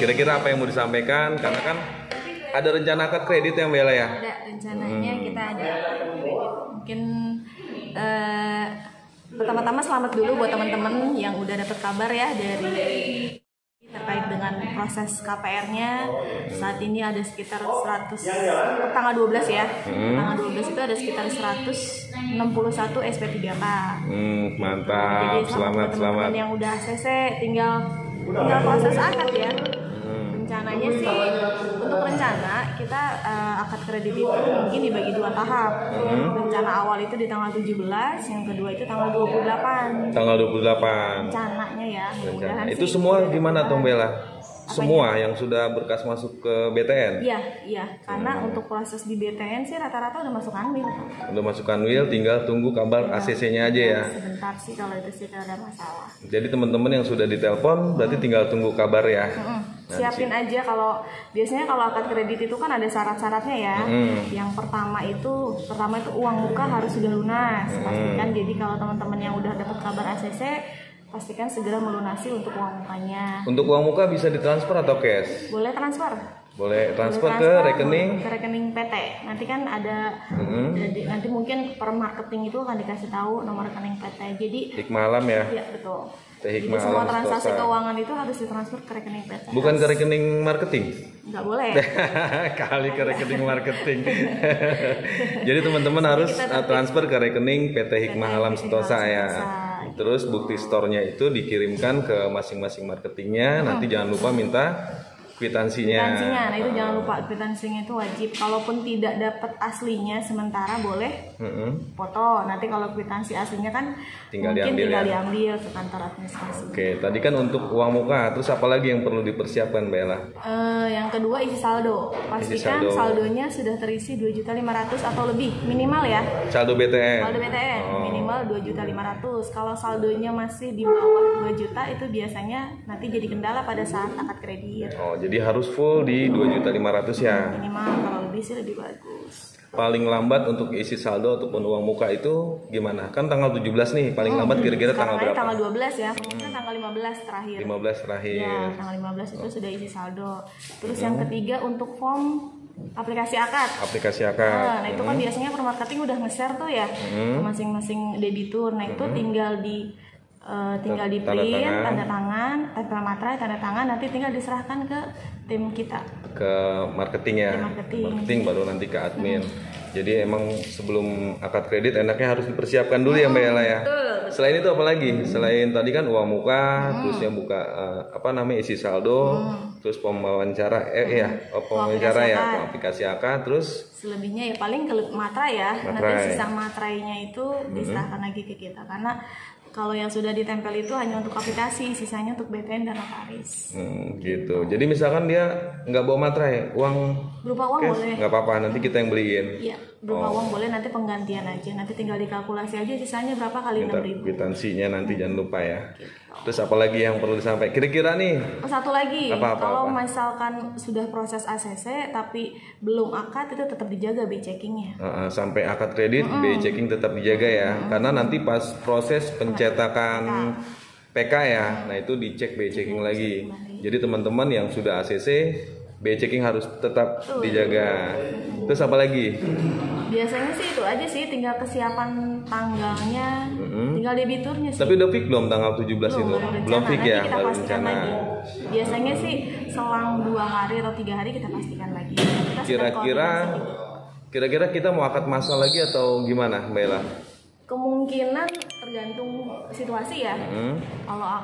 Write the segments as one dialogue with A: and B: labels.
A: Kira-kira apa yang mau disampaikan? Karena kan ada rencana akad kredit yang Bella ya?
B: Ada rencananya kita ada mungkin pertama-tama selamat dulu buat teman-teman yang udah dapat kabar ya dari terkait dengan proses KPR-nya. Saat ini ada sekitar 100 tanggal 12 ya. Tanggal 12 itu ada sekitar 161 SP3K.
A: Mantap.
B: Jadi
A: selamat.
B: teman-teman yang udah ACC tinggal proses akad ya. Rencananya sih untuk rencana kita akad kredit itu mungkin dibagi 2 tahap. Rencana awal itu di tanggal 17, yang kedua itu tanggal 28.
A: Tanggal 28.
B: Rencananya ya.
A: Itu semua gimana Tom Bella? Semua yang sudah berkas masuk ke BTN?
B: Iya, karena untuk proses di BTN sih rata-rata udah masuk Kanwil.
A: Udah masuk Kanwil, tinggal tunggu kabar ACC-nya aja ya.
B: Sebentar sih kalau itu sih tidak ada masalah.
A: Jadi teman-teman yang sudah ditelepon berarti tinggal tunggu kabar ya.
B: Siapin aja biasanya kalau akad kredit itu kan ada syarat-syaratnya ya. Yang pertama itu uang muka harus sudah lunas. Pastikan jadi kalau teman-teman yang udah dapat kabar ACC pastikan segera melunasi untuk uang mukanya.
A: Untuk uang muka bisa ditransfer atau cash?
B: Boleh transfer.
A: Boleh transfer ke rekening
B: PT. Nanti kan ada nanti mungkin per marketing itu akan dikasih tahu nomor rekening PT. Jadi
A: Hikmah Alam ya?
B: Iya, betul.
A: Jadi
B: semua transaksi keuangan itu harus ditransfer ke rekening PT.
A: Bukan ke rekening marketing?
B: Nggak boleh.
A: Kali ke rekening marketing. Jadi teman-teman harus transfer ke rekening PT Hikmah Alam Sentosa ya. Terus bukti store-nya itu dikirimkan ke masing-masing marketingnya. Nanti jangan lupa minta kwitansinya.
B: Nah itu jangan lupa kwitansinya itu wajib. Kalaupun tidak dapat aslinya sementara boleh foto. Nanti kalau kwitansi aslinya kan tinggal diambil ke kantor administrasi. Oke,
A: tadi kan untuk uang muka. Terus apa lagi yang perlu dipersiapkan Bella?
B: Yang kedua isi saldo. Pastikan saldonya sudah terisi 2.500.000 atau lebih minimal ya.
A: Saldo BTN.
B: Saldo BTN minimal 2.500.000. Kalau saldonya masih di bawah 2 juta itu biasanya nanti jadi kendala pada saat akad kredit.
A: Jadi harus full di 2.500.000 ya.
B: Minimal, kalau lebih sih lebih bagus.
A: Paling lambat untuk isi saldo ataupun uang muka itu gimana? Kan tanggal 17 nih, paling lambat kira-kira tanggal berapa?
B: Tanggal 12 ya, mungkin tanggal 15 terakhir.
A: 15 terakhir.
B: Ya, tanggal 15 itu sudah isi saldo. Terus yang ketiga untuk form aplikasi akad. Nah itu kan biasanya per marketing udah nge-share tuh ya ke masing-masing debitur. Nah itu tinggal di print, tanda tangan, tempel materai, tanda tangan, nanti tinggal diserahkan ke tim kita. Ke
A: marketing ya. Marketing baru nanti ke admin. Jadi emang sebelum akad kredit enaknya harus dipersiapkan dulu ya Mbak Ella ya. Selain itu apa lagi? Selain tadi kan uang muka, terus yang buka isi saldo, terus pewawancara pewawancara ya, aplikasi akad, terus
B: selebihnya ya paling ke materai ya. Nanti sisa materainya itu diserahkan lagi ke kita karena kalau yang sudah ditempel itu hanya untuk aplikasi, sisanya untuk BTN dan notaris.
A: Gitu. Jadi misalkan dia nggak bawa materai,
B: berupa uang boleh.
A: Nggak apa-apa, nanti kita yang beliin.
B: Iya, berupa uang boleh, nanti penggantian aja. Nanti tinggal dikalkulasi aja sisanya berapa kali 6.000.
A: Kwitansinya nanti jangan lupa ya. Terus apa lagi yang perlu disampaikan? Kira-kira nih?
B: Satu lagi, kalau misalkan sudah proses ACC tapi belum akad itu tetap dijaga BI checkingnya.
A: Sampai akad kredit BI checking tetap dijaga ya, karena nanti pas proses pencetakan PK ya, nah itu dicek BI checking lagi. Jadi teman-teman yang sudah ACC BI checking harus tetap dijaga. Terus apa lagi?
B: Biasanya sih itu aja sih, tinggal kesiapan tanggalnya, tinggal debiturnya sih.
A: Tapi udah fix belum tanggal 17 itu? Belum fix ya, baru rencana.
B: Biasanya sih selang 2 hari atau 3 hari kita pastikan lagi.
A: Kira-kira kita mau akad massal lagi atau gimana Mbak Ella?
B: Kemungkinan tergantung situasi ya.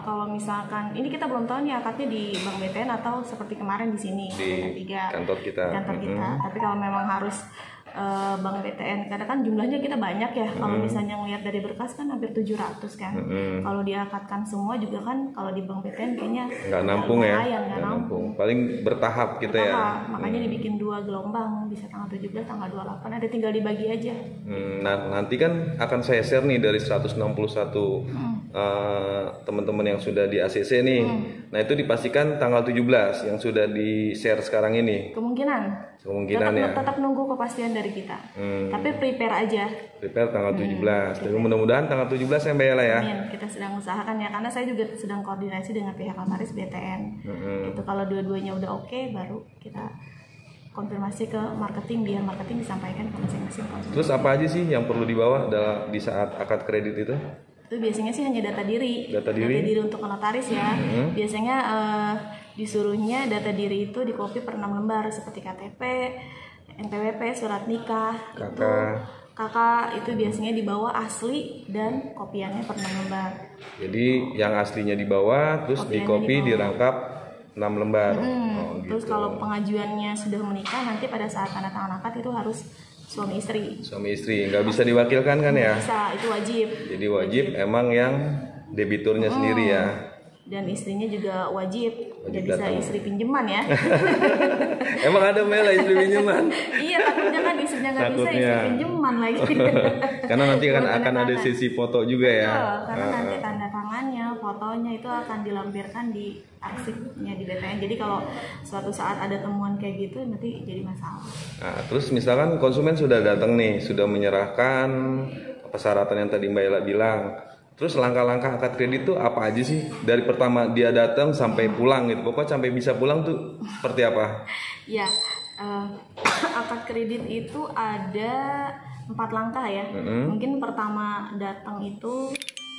B: Kalau misalkan ini kita belum tahu nih akadnya di Bank BTN atau seperti kemarin di sini
A: di kantor kita.
B: Tapi kalau memang harus Bank BTN karena kan jumlahnya kita banyak ya. Kalau misalnya ngelihat dari berkas kan hampir 700 kan. Kalau diakadkan semua juga kan kalau di Bank BTN kayaknya
A: nggak nampung ya.
B: Nggak nampung.
A: Paling bertahap kita ya.
B: Makanya dibikin 2 gelombang, bisa tanggal 17, tanggal 28. Ada tinggal dibagi aja.
A: Nah, nanti kan akan saya share nih dari 161 teman-teman yang sudah di ACC nih. Nah itu dipastikan tanggal 17 yang sudah di share sekarang ini.
B: Kemungkinan
A: tetap, ya.
B: Tetap nunggu kepastian dari kita. Tapi prepare aja.
A: Prepare tanggal 17. Tapi mudah-mudahan tanggal 17 ya Mbak Ella ya.
B: Amin. Kita sedang usahakan ya, karena saya juga sedang koordinasi dengan pihak notaris BTN. Itu kalau dua-duanya udah oke, baru kita konfirmasi ke marketing, biar marketing disampaikan ke masing-masing konsumen.
A: Terus apa aja sih yang perlu dibawa di saat akad kredit itu?
B: Itu biasanya sih hanya data diri untuk notaris ya. Biasanya disuruhnya data diri itu dikopi per 6 lembar seperti KTP, NPWP, surat nikah, kakak itu biasanya dibawa asli dan kopiannya per 6 lembar.
A: Jadi yang aslinya dibawa, terus dikopi dirangkap 6 lembar.
B: Terus kalau pengajuannya sudah menikah, nanti pada saat tanda tangan akad itu harus suami istri, nggak bisa diwakilkan kan ya? Bisa, itu wajib.
A: Jadi wajib emang yang debiturnya sendiri ya.
B: Dan istrinya juga wajib nggak bisa datang. Istri pinjaman ya.
A: Emang ada Mela istri pinjaman?
B: Iya, takutnya kan istrinya nggak bisa istri pinjaman lagi.
A: Karena nanti akan ada sesi foto juga ya.
B: Karena nanti tanda tangannya, fotonya itu akan dilampirkan di arsipnya di BTN. Jadi kalau suatu saat ada temuan kayak gitu nanti jadi masalah.
A: Nah, terus misalkan konsumen sudah datang nih, sudah menyerahkan persyaratan yang tadi Mbak Ella bilang. Terus langkah-langkah akad kredit itu apa aja sih? Dari pertama dia datang sampai pulang gitu. Pokoknya sampai bisa pulang tuh seperti apa?
B: Ya, akad kredit itu ada 4 langkah ya. Mungkin pertama datang itu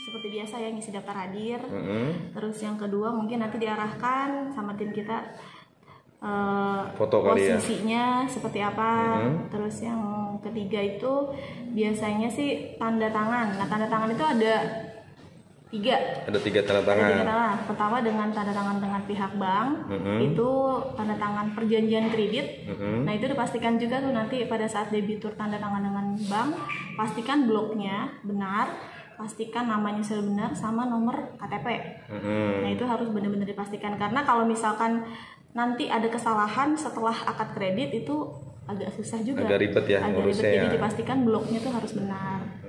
B: seperti biasa ya, ngisi daftar hadir. Terus yang kedua mungkin nanti diarahkan sama tim kita
A: foto
B: posisinya seperti apa. Terus yang ketiga itu biasanya sih tanda tangan. Nah, tanda tangan itu ada 3.
A: Ada 3 tanda tangan.
B: Pertama dengan tanda tangan dengan pihak bank, itu tanda tangan perjanjian kredit. Nah itu dipastikan juga tuh nanti pada saat debitur tanda tangan dengan bank, pastikan bloknya benar, pastikan namanya sudah benar sama nomor KTP. Nah itu harus benar-benar dipastikan, karena kalau misalkan nanti ada kesalahan setelah akad kredit itu agak susah juga.
A: Agak ribet ya ngurusnya.
B: Jadi dipastikan bloknya tuh harus benar.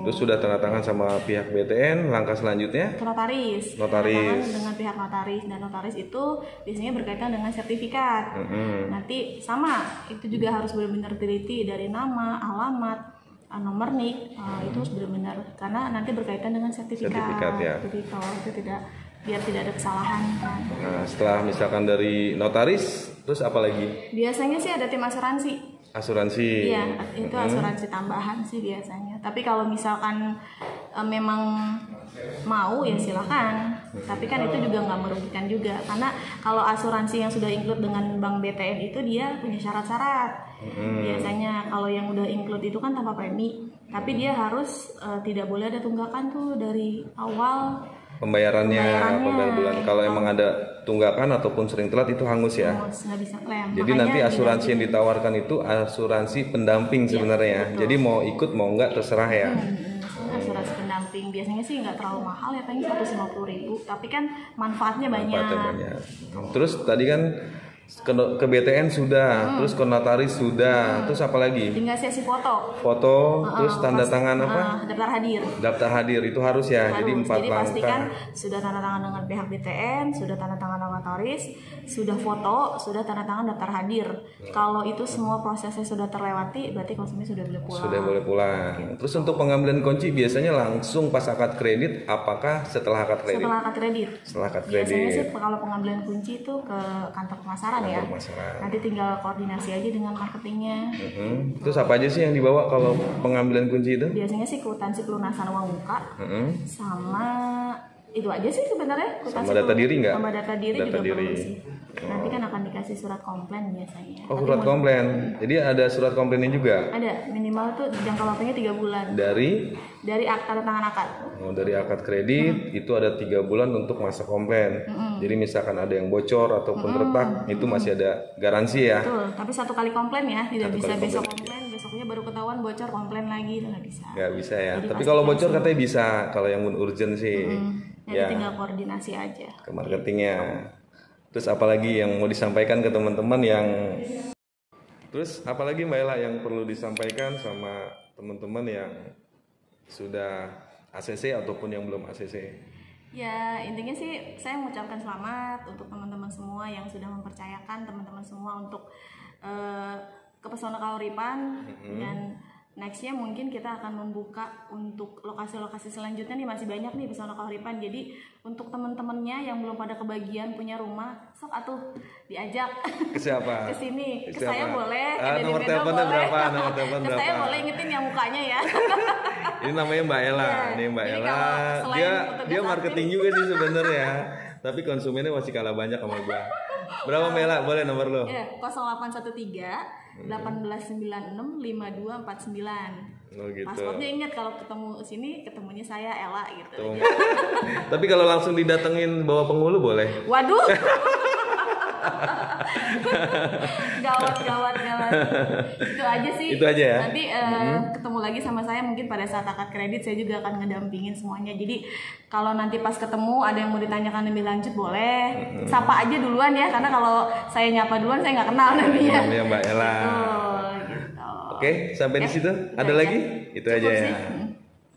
A: Terus sudah tanda tangan sama pihak BTN, langkah selanjutnya?
B: Ke notaris. Dengan pihak notaris, dan notaris itu biasanya berkaitan dengan sertifikat. Nanti sama, itu juga harus benar-benar teliti dari nama, alamat, nomor NIK, itu harus benar-benar, karena nanti berkaitan dengan sertifikat ya. Jadi kalau itu biar tidak ada kesalahan kan.
A: Nah, setelah misalkan dari notaris, terus apa lagi?
B: Biasanya sih ada tim asuransi. Iya, itu asuransi tambahan sih biasanya. Tapi kalau misalkan memang mau ya silakan. Tapi kan itu juga nggak merugikan juga, karena kalau asuransi yang sudah include dengan bank BTN itu dia punya syarat-syarat. Biasanya kalau yang udah include itu kan tanpa premi, tapi dia harus tidak boleh ada tunggakan tuh dari awal.
A: Pembayarannya per bulan. Kalau emang ada tunggakan ataupun sering telat itu hangus ya.
B: Nggak bisa klaim.
A: Jadi nanti asuransi yang ditawarkan itu asuransi pendamping sebenarnya. Jadi mau ikut mau enggak terserah ya.
B: Asuransi pendamping biasanya sih nggak terlalu mahal ya, paling 150.000. Tapi kan manfaatnya banyak.
A: Terus tadi kan ke BTN sudah, terus ke notaris sudah, terus apa lagi?
B: Tinggal sesi foto,
A: terus tanda tangan apa? Daftar hadir itu harus ya. Jadi 4 langkah. Jadi
B: pastikan sudah tanda tangan dengan pihak BTN, sudah tanda tangan dengan notaris, sudah foto, sudah tanda tangan daftar hadir. Kalau itu semua prosesnya sudah terlewati, berarti konsumen sudah boleh pulang.
A: Sudah boleh pulang. Terus untuk pengambilan kunci biasanya langsung pas akad kredit, apakah setelah akad kredit?
B: Setelah akad kredit. Biasanya sih kalau pengambilan kunci itu ke kantor pemasaran ya. Nanti tinggal koordinasi aja dengan marketingnya.
A: Terus apa aja sih yang dibawa kalau pengambilan kunci itu?
B: Biasanya sih kwitansi pelunasan uang muka, sama itu aja sih sebenarnya.
A: Sama data diri nggak?
B: Sama data diri juga perlu sih. Nanti kan akan dikasih surat komplain biasanya.
A: Oh, surat komplain. Jadi ada surat komplainnya juga?
B: Ada, minimal tuh jangka waktunya 3 bulan.
A: Dari
B: tanda tangan akad.
A: Oh, dari akad kredit itu ada 3 bulan untuk masa komplain. Jadi misalkan ada yang bocor ataupun retak, itu masih ada garansi ya.
B: Betul, tapi 1 kali komplain ya, tidak bisa besok komplain, besoknya baru ketahuan bocor komplain lagi, itu nggak bisa.
A: Nggak bisa ya. Jadi tapi kalau bocor katanya bisa, kalau yang urgent sih.
B: Ya tinggal koordinasi aja.
A: Ke marketingnya. Terus apalagi yang mau disampaikan ke teman-teman yang Terus apalagi Mbak Ella yang perlu disampaikan sama teman-teman yang sudah ACC ataupun yang belum ACC?
B: Ya intinya sih saya mengucapkan selamat untuk teman-teman semua yang sudah mempercayakan teman-teman semua untuk ke Pesona Kahuripan. Dan nextnya mungkin kita akan membuka untuk lokasi-lokasi selanjutnya nih, masih banyak nih Pesona Kahuripan. Jadi untuk teman-temannya yang belum pada kebagian punya rumah, sok atuh diajak
A: ke siapa?
B: Ke sini, ke saya boleh, ke
A: nomor teleponnya berapa? Nomor telepon
B: ke
A: berapa?
B: saya boleh, ingetin yang mukanya ya.
A: Ini namanya Mbak Ella. Nih Mbak Ella, dia marketing juga sih sebenarnya. Tapi konsumennya masih kalah banyak sama gua. Berapa Mbak Ella? Boleh nomor lo?
B: 0813 1896 5249.
A: Oh gitu.
B: Pasportnya ingat kalau ketemu sini ketemunya saya Ella gitu.
A: Tapi kalau langsung didatengin bawa penghulu boleh?
B: Waduh. gawat. Itu aja sih.
A: Itu aja ya.
B: Nanti ketemu lagi sama saya mungkin pada saat akad kredit, saya juga akan ngedampingin semuanya. Jadi kalau nanti pas ketemu ada yang mau ditanyakan lebih lanjut boleh. Sapa aja duluan ya, karena kalau saya nyapa duluan saya nggak kenal namanya.
A: Namanya Mbak Ella.
B: Gitu.
A: Oke, sampai di situ. Ada lagi? Itu aja ya.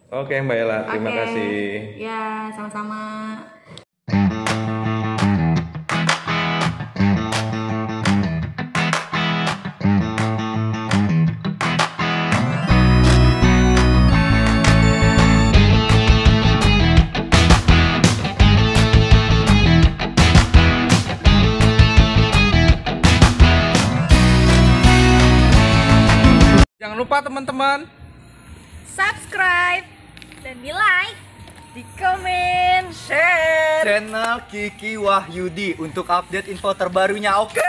A: Oke Mbak Ella, terima kasih.
B: Ya, sama-sama.
C: Jangan lupa teman-teman
D: subscribe dan di like,
C: di komen, share
E: channel Kiki Wahyudi untuk update info terbarunya. Oke.